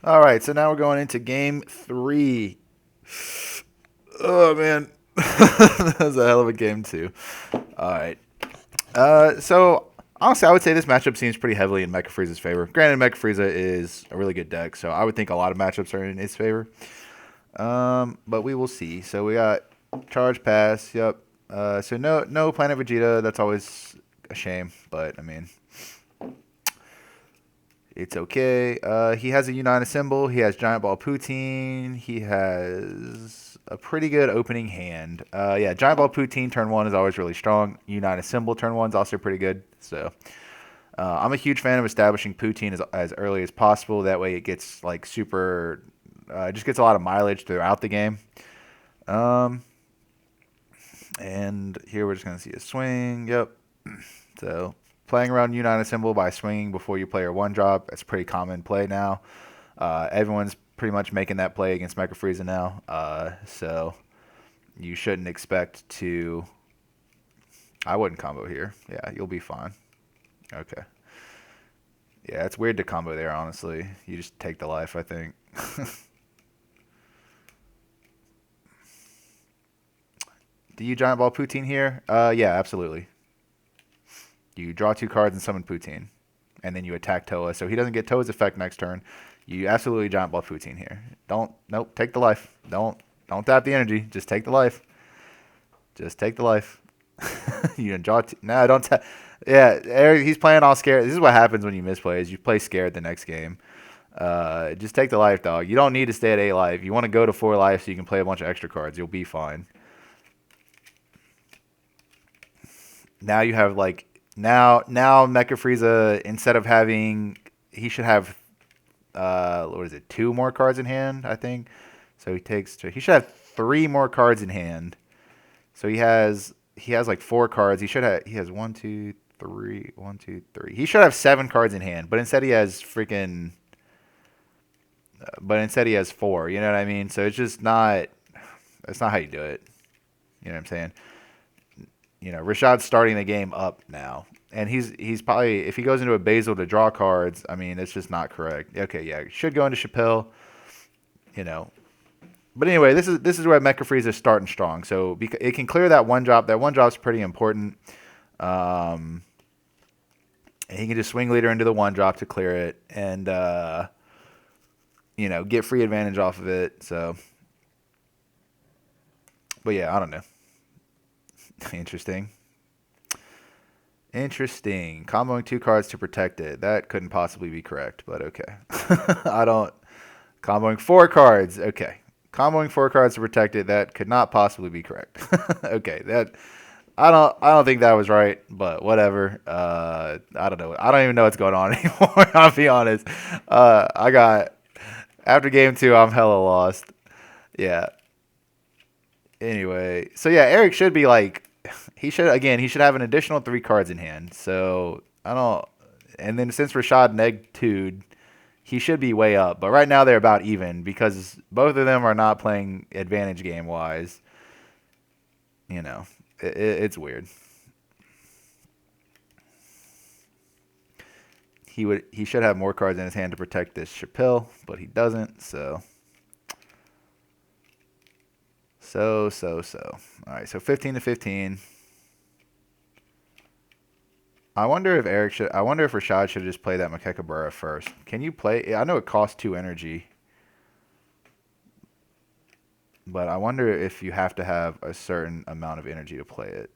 All right, so now we're going into game three. Oh man, that was a hell of a game too. All right, so honestly, I would say this matchup seems pretty heavily in Mecha Frieza's favor. Granted, Mecha Frieza is a really good deck, so I would think a lot of matchups are in its favor. But we will see. So we got Charge Pass. Yep. So no Planet Vegeta. That's always a shame, but I mean it's okay. He has a United symbol. He has Giant Ball Poutine. He has a pretty good opening hand. Yeah, Giant Ball Poutine turn one is always really strong. United symbol turn one is also pretty good. So I'm a huge fan of establishing Poutine as early as possible. That way it gets like super, just gets a lot of mileage throughout the game. Um, and here we're just gonna see a swing. Yep. So playing around United symbol by swinging before you play your one drop. That's a pretty common play now. Everyone's pretty much making that play against Mecha Frieza now. So you shouldn't expect to. I wouldn't combo here. Yeah, you'll be fine. Okay. Yeah, it's weird to combo there, honestly. You just take the life, I think. Do you Giant Ball Poutine here? Yeah, absolutely. You draw two cards and summon Poutine. And then you attack Toa. So he doesn't get Toa's effect next turn. You absolutely Giant Ball Poutine here. Nope, take the life. Don't tap the energy. Just take the life. Just take the life. You can draw. No, don't tap. Yeah, Eric, he's playing all scared. This is what happens when you misplay. Is you play scared the next game. Just take the life, dog. You don't need to stay at 8 life. You want to go to 4 life so you can play a bunch of extra cards. You'll be fine. Now you have like now Mecha Frieza, instead of having, he should have what is it, two more cards in hand, I think. So he should have three more cards in hand. So he has like four cards. He has one, two, three. He should have seven cards in hand, but instead he has freaking but instead he has four. You know what I mean? So it's just not. That's not how you do it. You know what I'm saying? Rashad's starting the game up now, and he's probably, if he goes into a Basil to draw cards, I mean, it's just not correct. Okay, yeah, should go into Chappelle. You know, but anyway, this is where Mecha Frieza is starting strong. So it can clear that one drop. That one drop's pretty important. Um, and he can just swing leader into the one drop to clear it, and get free advantage off of it. So, but yeah, I don't know. Interesting. Interesting. Comboing two cards to protect it. That couldn't possibly be correct, but okay. I don't. Comboing four cards. Okay. Comboing four cards to protect it. That could not possibly be correct. Okay. That. I don't think that was right, but whatever. I don't know. I don't even know what's going on anymore. I'll be honest. I got after game two. I'm hella lost. Yeah. Anyway, so yeah, Eric should be like, he should have an additional three cards in hand. So I don't, and then since Rashad neg 2, he should be way up. But right now they're about even because both of them are not playing advantage game wise. You know, it's weird. He should have more cards in his hand to protect this Chappelle, but he doesn't. So. All right, so 15 to 15. I wonder if Rashad should just play that Makekabura first. Can you play? I know it costs two energy, but I wonder if you have to have a certain amount of energy to play it.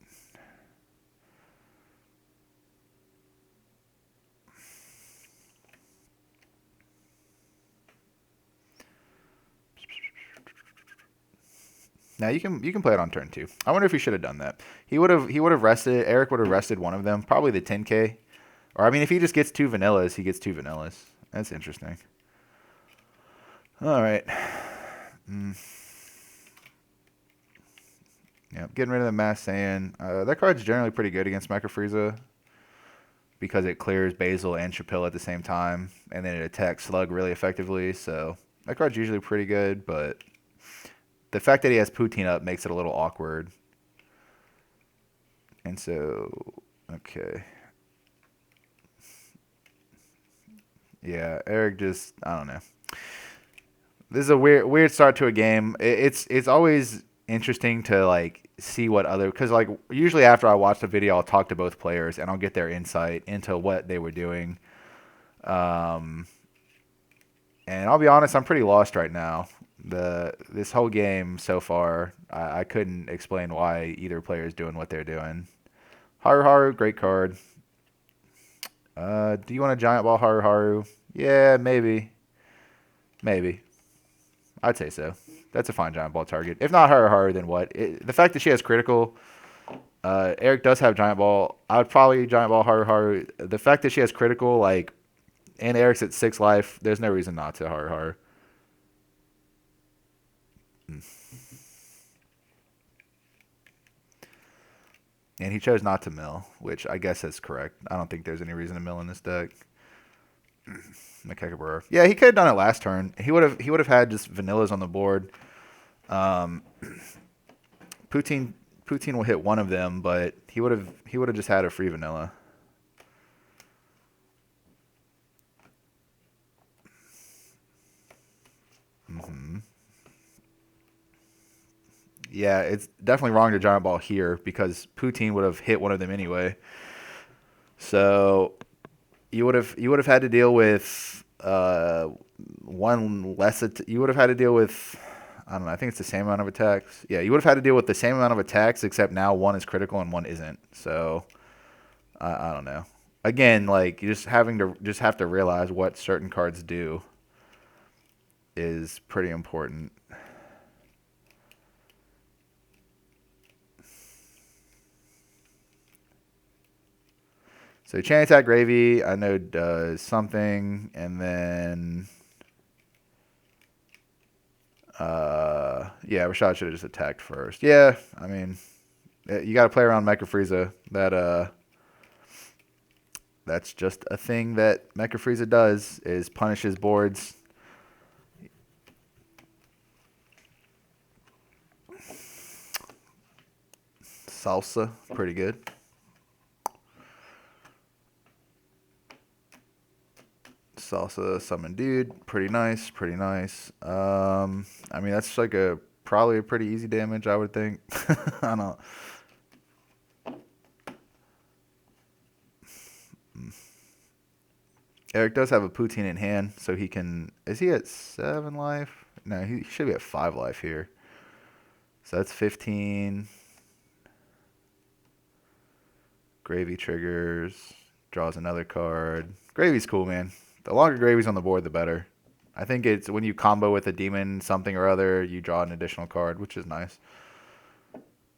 Now you can play it on turn two. I wonder if he should have done that. He would have rested. Eric would have rested one of them, probably the 10k. Or I mean, if he just gets two vanillas, he gets two vanillas. That's interesting. All right. Mm, yeah, getting rid of the Mass Saiyan. That card's generally pretty good against Mecha Frieza because it clears Basil and Chappelle at the same time, and then it attacks Slug really effectively. So that card's usually pretty good, but the fact that he has Poutine up makes it a little awkward. And so, okay. Yeah, Eric just, I don't know. this is a weird start to a game. It's always interesting to like see what other because like usually after I watch the video, I'll talk to both players and I'll get their insight into what they were doing. Um, and I'll be honest, I'm pretty lost right now. This whole game so far, I couldn't explain why either player is doing what they're doing. Haru Haru, great card. Do you want a giant ball Haru Haru? Yeah, maybe. Maybe. I'd say so. That's a fine giant ball target. If not Haru Haru, then what? The fact that she has critical, Eric does have giant ball. I would probably giant ball Haru Haru. The fact that she has critical, like, and Eric's at 6 life, there's no reason not to Haru Haru. And he chose not to mill, which I guess is correct. I don't think there's any reason to mill in this deck. Mecha. Yeah, he could have done it last turn. He would have had just vanillas on the board. Poutine will hit one of them, but he would have just had a free vanilla. Yeah, it's definitely wrong to giant ball here because Poutine would have hit one of them anyway. So you would have had to deal with one less. You would have had to deal with I don't know. I think it's the same amount of attacks. Yeah, you would have had to deal with the same amount of attacks except now one is critical and one isn't. So I don't know. Again, like you just have to realize what certain cards do is pretty important. So chain attack gravy, I know does something, and then yeah, Rashad should have just attacked first. Yeah, I mean, you got to play around Mecha Frieza. That's just a thing that Mecha Frieza does is punishes boards. Salsa, pretty good. Salsa summon dude, pretty nice, pretty nice. I mean that's like probably a pretty easy damage, I would think. I don't. Eric does have a Poutine in hand, so he can. Is he at 7 life? No, he should be at 5 life here. So that's 15. Gravy triggers, draws another card. Gravy's cool, man. The longer Gravy's on the board, the better. I think it's when you combo with a demon something or other, you draw an additional card, which is nice.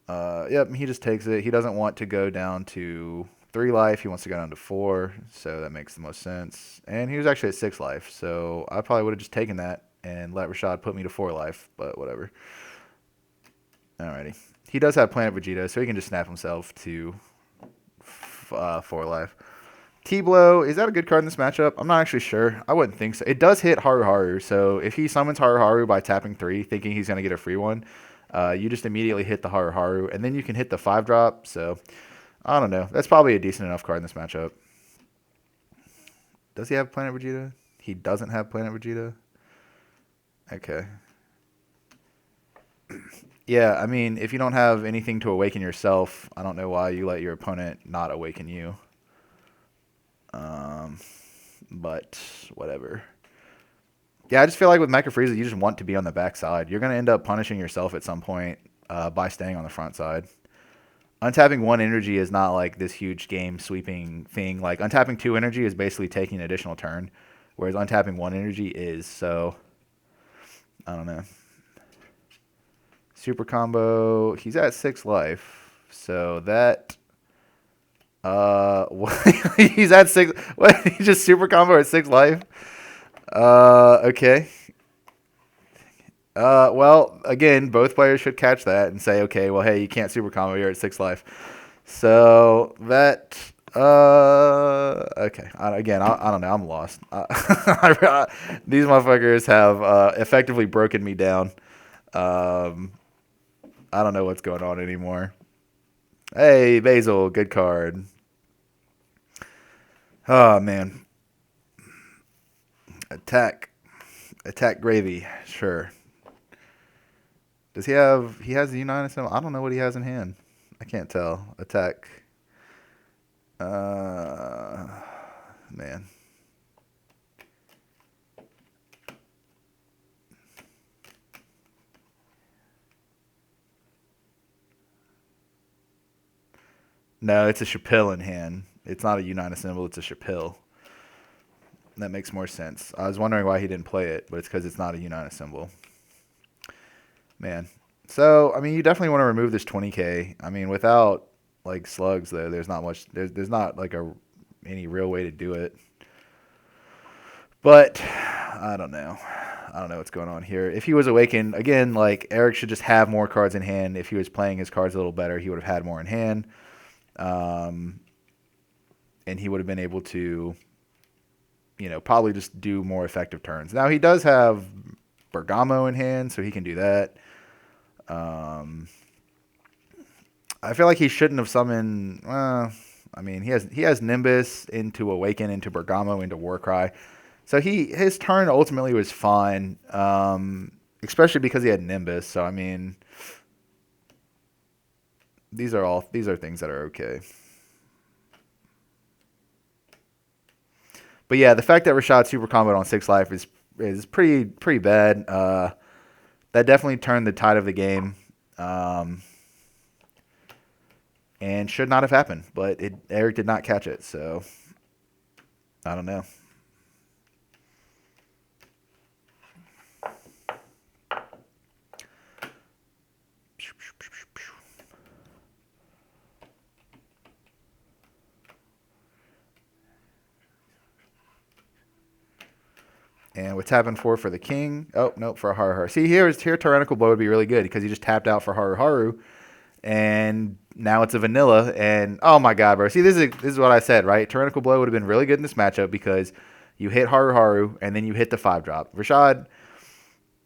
Yep, he just takes it. He doesn't want to go down to 3 life. He wants to go down to 4, so that makes the most sense. And he was actually at 6 life, so I probably would have just taken that and let Rashad put me to 4 life, but whatever. Alrighty. He does have Planet Vegeta, so he can just snap himself to 4 life. T-Blow, is that a good card in this matchup? I'm not actually sure. I wouldn't think so. It does hit Haru Haru, so if he summons Haru Haru by tapping 3, thinking he's going to get a free one, you just immediately hit the Haru Haru, and then you can hit the 5-drop, so I don't know. That's probably a decent enough card in this matchup. Does he have Planet Vegeta? He doesn't have Planet Vegeta? Okay. Yeah, I mean, if you don't have anything to awaken yourself, I don't know why you let your opponent not awaken you. But whatever. Yeah, I just feel like with Mecha Frieza, you just want to be on the back side. You're going to end up punishing yourself at some point by staying on the front side. Untapping 1 energy is not like this huge game sweeping thing. Like untapping 2 energy is basically taking an additional turn, whereas untapping 1 energy is. So I don't know. Super combo. He's at 6 life, so that. He's at 6. What? He just super combo at 6 life. Okay. Well, again, both players should catch that and say, okay, well, hey, you can't super combo. You're at 6 life. So that. Okay. Again, I don't know. I'm lost. These motherfuckers have effectively broken me down. I don't know what's going on anymore. Hey, Basil, good card. Oh, man. Attack. Attack Gravy. Sure. Does he have... He has the United symbol? I don't know what he has in hand. I can't tell. Attack. Man. No, it's a Chappelle in hand. It's not a United symbol. It's a Chappelle. That makes more sense. I was wondering why he didn't play it, but it's because it's not a United symbol. Man. So, I mean, you definitely want to remove this 20k. I mean, without, like, slugs, though, there's not much... There's not, like, any real way to do it. But, I don't know. I don't know what's going on here. If he was awakened, again, like, Eric should just have more cards in hand. If he was playing his cards a little better, he would have had more in hand. And he would have been able to, you know, probably just do more effective turns. Now, he does have Bergamo in hand, so he can do that. I feel like he shouldn't have summoned... I mean, he has Nimbus into Awaken, into Bergamo, into Warcry. So his turn ultimately was fine, especially because he had Nimbus. So, I mean, these are things that are okay. But yeah, the fact that Rashad super comboed on 6 life is pretty bad. That definitely turned the tide of the game, and should not have happened. But Eric did not catch it, so I don't know. And what's happened for the king? Oh, nope, for a Haru Haru. See, here Tyrannical Blow would be really good because he just tapped out for Haru Haru. And now it's a vanilla. And, oh my god, bro. See, this is what I said, right? Tyrannical Blow would have been really good in this matchup because you hit Haru Haru and then you hit the 5-drop. Rashad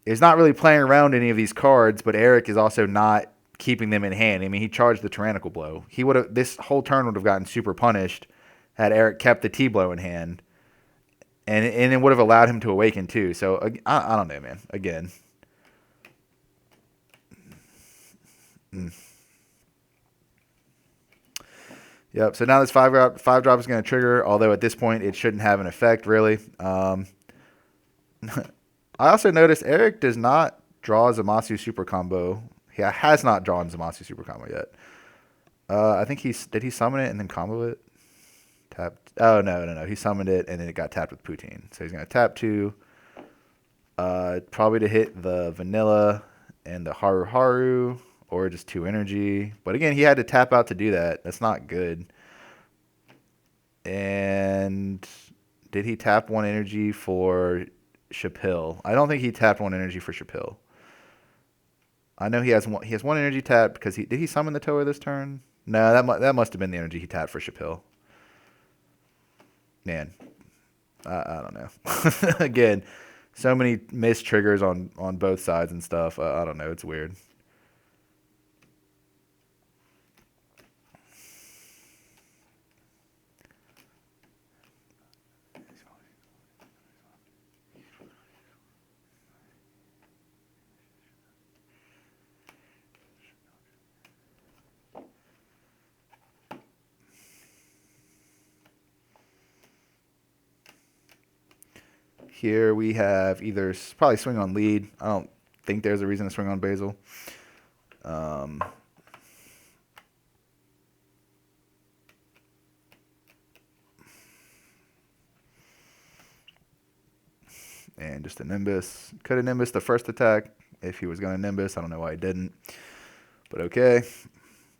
is not really playing around any of these cards, but Eric is also not keeping them in hand. I mean, he charged the Tyrannical Blow. This whole turn would have gotten super punished had Eric kept the T-Blow in hand. And it would have allowed him to awaken too. So I don't know, man. Again. Yep. So now this 5-drop is going to trigger. Although at this point it shouldn't have an effect really. I also noticed Eric does not draw Zamasu super combo. He has not drawn Zamasu super combo yet. I think did he summon it and then combo it? Tapped. Oh, no. He summoned it, and then it got tapped with Poutine. So he's going to tap 2. Probably to hit the Vanilla and the Haru Haru, or just 2 energy. But again, he had to tap out to do that. That's not good. And did he tap 1 energy for Chappelle? I don't think he tapped 1 energy for Chappelle. I know he has 1 energy tapped because did he summon the Toa this turn? No, that must have been the energy he tapped for Chappelle. Man, I don't know. Again, so many missed triggers on both sides and stuff. I don't know. It's weird. Here we have either probably swing on lead. I don't think there's a reason to swing on Basil. And just a Nimbus. Could have Nimbus the first attack if he was going to Nimbus. I don't know why he didn't. But okay.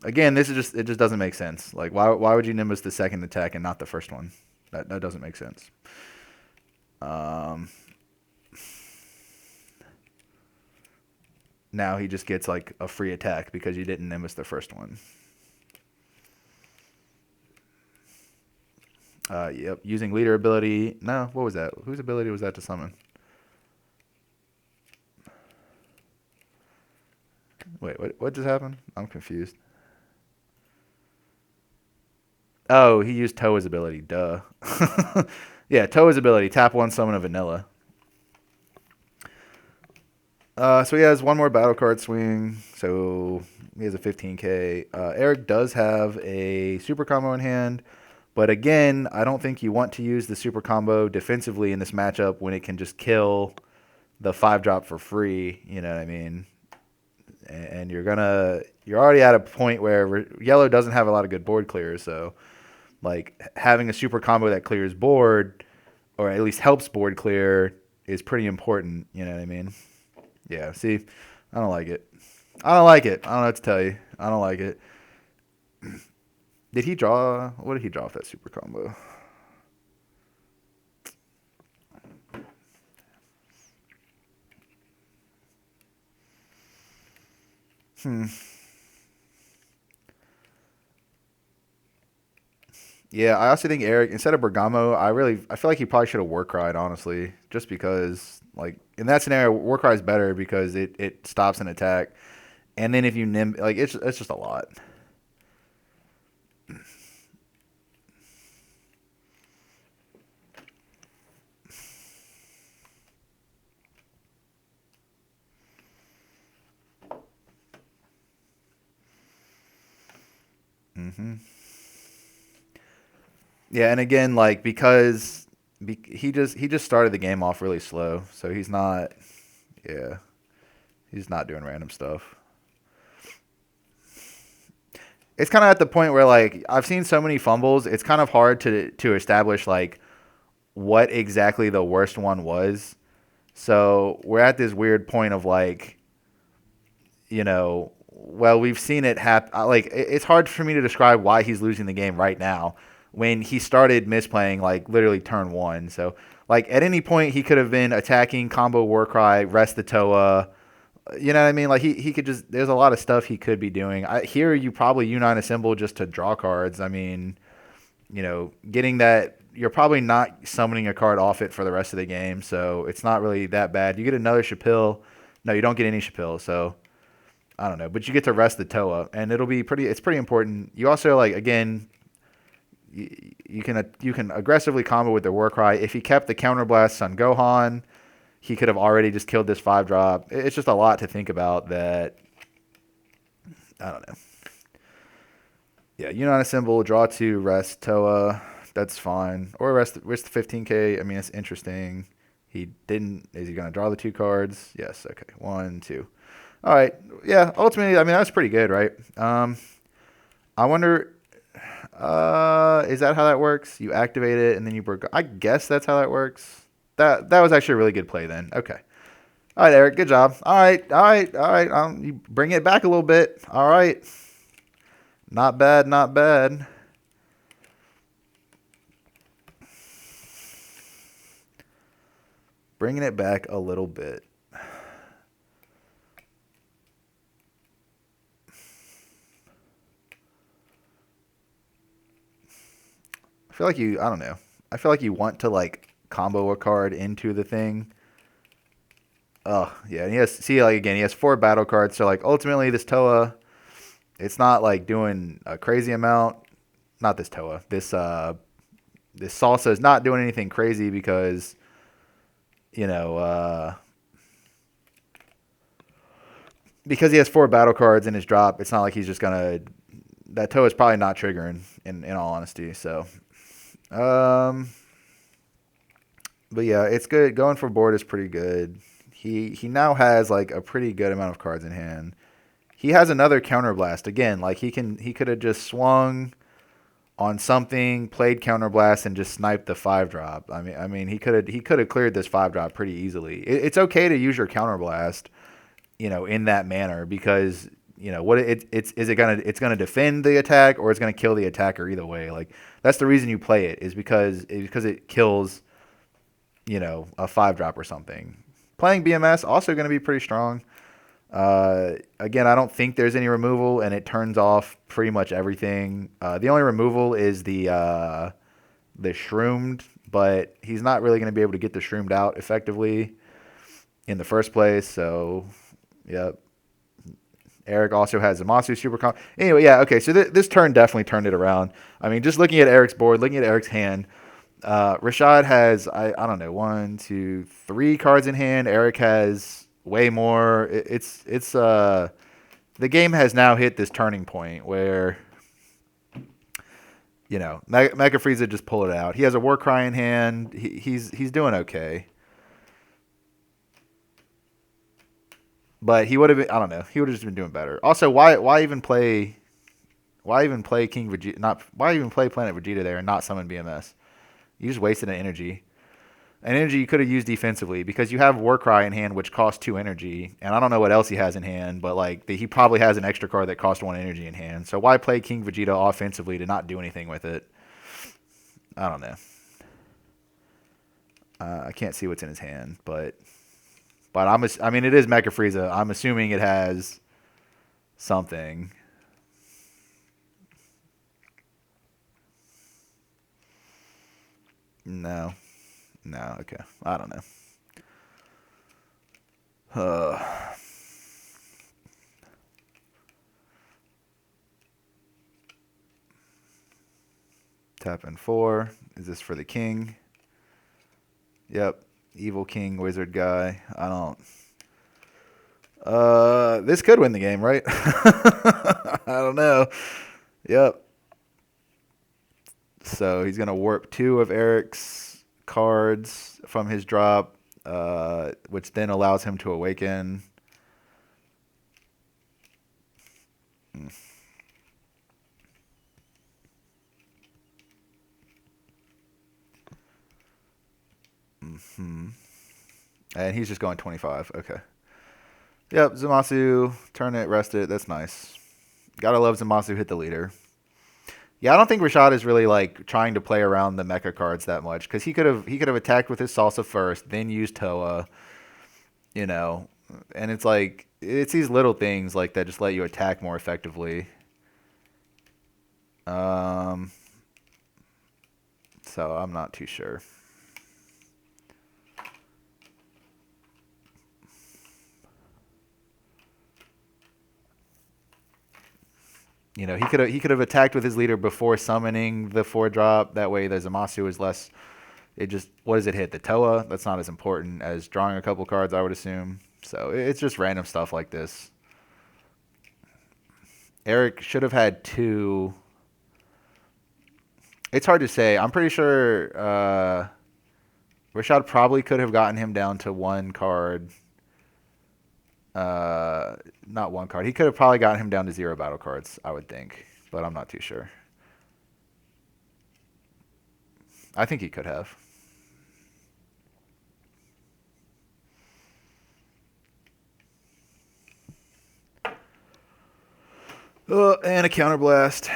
Again, it just doesn't make sense. Like, why would you Nimbus the second attack and not the first one? That doesn't make sense. Now he just gets like a free attack because you didn't Nimbus the first one. Yep, using leader ability. No, what was that? Whose ability was that to summon? Wait, what just happened? I'm confused. Oh, he used Toa's ability. Duh. Yeah, Toa's ability. Tap 1, summon a vanilla. So he has one more battle card swing. So he has a 15k. Eric does have a super combo in hand. But again, I don't think you want to use the super combo defensively in this matchup when it can just kill the 5 drop for free. You know what I mean? And you're already at a point where yellow doesn't have a lot of good board clears. So like having a super combo that clears board or at least helps board clear is pretty important. You know what I mean? Yeah. See, I don't like it. I don't like it. I don't know what to tell you. I don't like it. Did he draw? What did he draw with that super combo? Hmm. Yeah, I also think Eric instead of Bergamo, I feel like he probably should have War Cried honestly, just because like in that scenario, War Cry is better because it stops an attack, and then if you like it's just a lot. Hmm. Yeah, and again, like because he just started the game off really slow, so he's not. Yeah, he's not doing random stuff. It's kind of at the point where like I've seen so many fumbles, it's kind of hard to establish like what exactly the worst one was. So we're at this weird point of like, well, we've seen it happen. Like it's hard for me to describe why he's losing the game right now when he started misplaying like literally turn one. So like at any point he could have been attacking combo Warcry, rest the Toa. You know what I mean? Like he could just. There's a lot of stuff he could be doing. Here you probably Unite a symbol just to draw cards. I mean, getting that you're probably not summoning a card off it for the rest of the game, so it's not really that bad. You get another Chapil. No, you don't get any Chapil, so I don't know. But you get to rest the Toa, and it'll be pretty. It's pretty important. You also like again. You can aggressively combo with the Warcry. If he kept the counterblast Sun Gohan, he could have already just killed this 5 drop. It's just a lot to think about that. I don't know. Yeah, Unite a symbol, draw 2, rest Toa. That's fine. Or rest the 15k. I mean, it's interesting. He didn't. Is he going to draw the 2 cards? Yes. Okay. 1, 2. All right. Yeah. Ultimately, I mean, that's pretty good, right? I wonder. Is that how that works? You activate it and then you break. I guess that's how that works. That was actually a really good play then. Okay. All right, Eric. Good job. All right. All right. All right. You bring it back a little bit. All right. Not bad. Not bad. Bringing it back a little bit. I feel like I don't know. I feel like you want to like combo a card into the thing. Oh, yeah. And like again, he has 4 battle cards. So like ultimately this Toa, it's not like doing a crazy amount. Not this Toa. This Salsa is not doing anything crazy because, you know, because he has 4 battle cards in his drop, it's not like he's just gonna. That Toa is probably not triggering in all honesty. So, um, but yeah, it's good. Going for board is pretty good. He now has like a pretty good amount of cards in hand. He has another counterblast again. Like he could have just swung on something, played counterblast, and just sniped the 5 drop. I mean he could have cleared this 5 drop pretty easily. It's okay to use your counterblast, in that manner because what it's gonna defend the attack or it's gonna kill the attacker either way. Like that's the reason you play it is because it kills a 5 drop or something. Playing BMS also going to be pretty strong. Again, I don't think there's any removal, and it turns off pretty much everything. The only removal is the Shroomed, but he's not really going to be able to get the Shroomed out effectively in the first place. So, yep. Eric also has Zamasu super comp. Anyway, yeah, okay. So this turn definitely turned it around. I mean, just looking at Eric's board, looking at Eric's hand, Rashad has I don't know 1, 2, 3 cards in hand. Eric has way more. It's the game has now hit this turning point where Mecha Frieza just pulled it out. He has a War Cry in hand. He's doing okay, but he would have been. I don't know. He would have just been doing better. Also, why even play King Vegeta? Not why even play Planet Vegeta there and not summon BMS? You just wasted an energy you could have used defensively because you have Warcry in hand, which costs 2 energy, and I don't know what else he has in hand, but like he probably has an extra card that costs 1 energy in hand. So why play King Vegeta offensively to not do anything with it? I don't know. I can't see what's in his hand, but I mean it is Mecha Frieza. I'm assuming it has something. No, no, okay, I don't know. Tap in 4. Is this for the king? Yep. Evil king wizard guy. I don't. This could win the game, right? I don't know. Yep. So he's gonna warp 2 of Eric's cards from his drop, which then allows him to awaken. Hmm. And he's just going 25. Okay. Yep, Zamasu, turn it, rest it. That's nice. Gotta love Zamasu hit the leader. Yeah, I don't think Rashad is really like trying to play around the mecha cards that much because he could have attacked with his salsa first, then used Toa, you know, and it's like it's these little things like that just let you attack more effectively. Um, so I'm not too sure. He could have attacked with his leader before summoning the 4 drop. That way, the Zamasu is less. It just what does it hit? The Toa. That's not as important as drawing a couple cards, I would assume. So it's just random stuff like this. Eric should have had 2. It's hard to say. I'm pretty sure Rashad probably could have gotten him down to 1 card. Not 1 card. He could have probably gotten him down to 0 battle cards, I would think, but I'm not too sure. I think he could have. And a counterblast.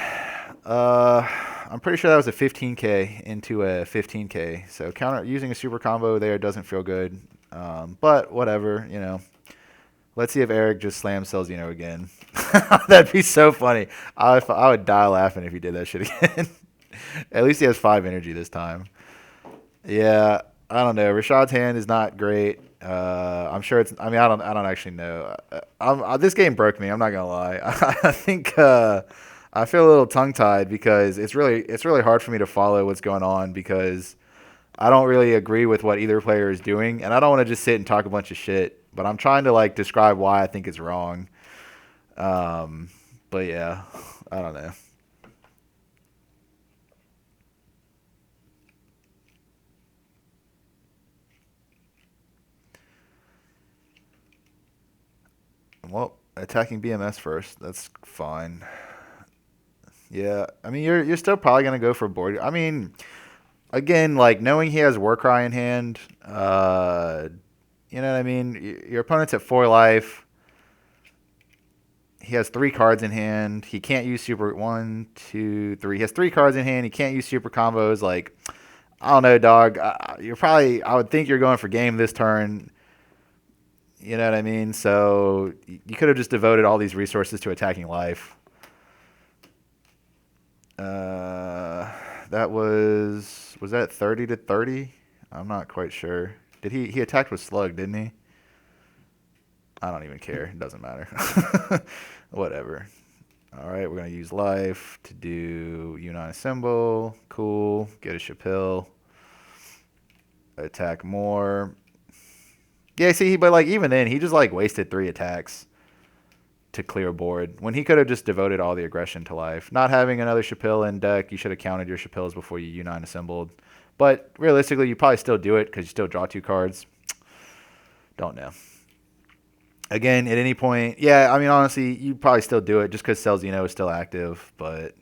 I'm pretty sure that was a 15k into a 15k. So using a super combo there doesn't feel good. But whatever. Let's see if Eric just slams Celzino again. That'd be so funny. I would die laughing if he did that shit again. At least he has 5 energy this time. Yeah, I don't know. Rashad's hand is not great. I'm sure it's. I mean, I don't actually know. This game broke me. I'm not gonna lie. I think I feel a little tongue tied because it's really hard for me to follow what's going on because I don't really agree with what either player is doing, and I don't want to just sit and talk a bunch of shit. But I'm trying to like describe why I think it's wrong. Um, but yeah, I don't know. Well, attacking BMS first. That's fine. Yeah, I mean you're still probably gonna go for board. I mean, again, like knowing he has Warcry in hand, you know what I mean. Your opponent's at 4 life. He has 3 cards in hand. He can't use super 1, 2, 3. He has 3 cards in hand. He can't use super combos. Like I don't know, dog. You're probably. I would think you're going for game this turn. You know what I mean? So you could have just devoted all these resources to attacking life. Uh, that was that 30 to 30? I'm not quite sure. Did he attacked with slug, didn't he? I don't even care. It doesn't matter. Whatever. All right, we're gonna use life to do Unite symbol. Cool. Get a Chappelle. Attack more. Yeah, see, but like even then, he just like wasted 3 attacks to clear board when he could have just devoted all the aggression to life. Not having another Chappelle in deck, you should have counted your Chappelles before you U9 assembled. But realistically, you probably still do it because you still draw 2 cards. Don't know. Again, at any point, yeah, I mean, honestly, you probably still do it just because Celzino is still active, but...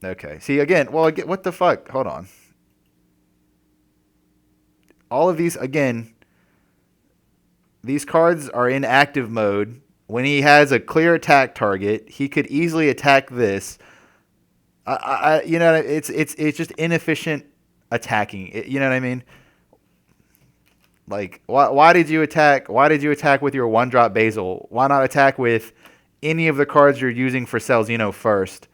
Okay. See, again, well, what the fuck? Hold on. All of these, again, these cards are in active mode. When he has a clear attack target, he could easily attack this. You know, it's just inefficient attacking. You know what I mean? Like, why did you attack? Why did you attack with your 1-drop Basil? Why not attack with any of the cards you're using for Celzino first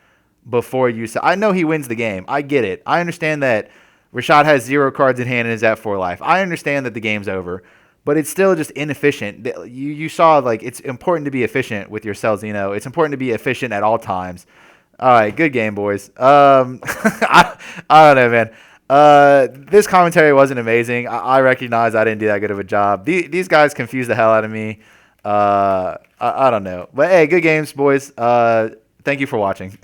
before you? I know he wins the game. I get it. I understand that Rashad has 0 cards in hand and is at 4 life. I understand that the game's over, but it's still just inefficient. You saw, like, it's important to be efficient with your Celzino. It's important to be efficient at all times. All right, good game, boys. I don't know, man. This commentary wasn't amazing. I recognize I didn't do that good of a job. These guys confused the hell out of me. I don't know. But hey, good games, boys. Thank you for watching.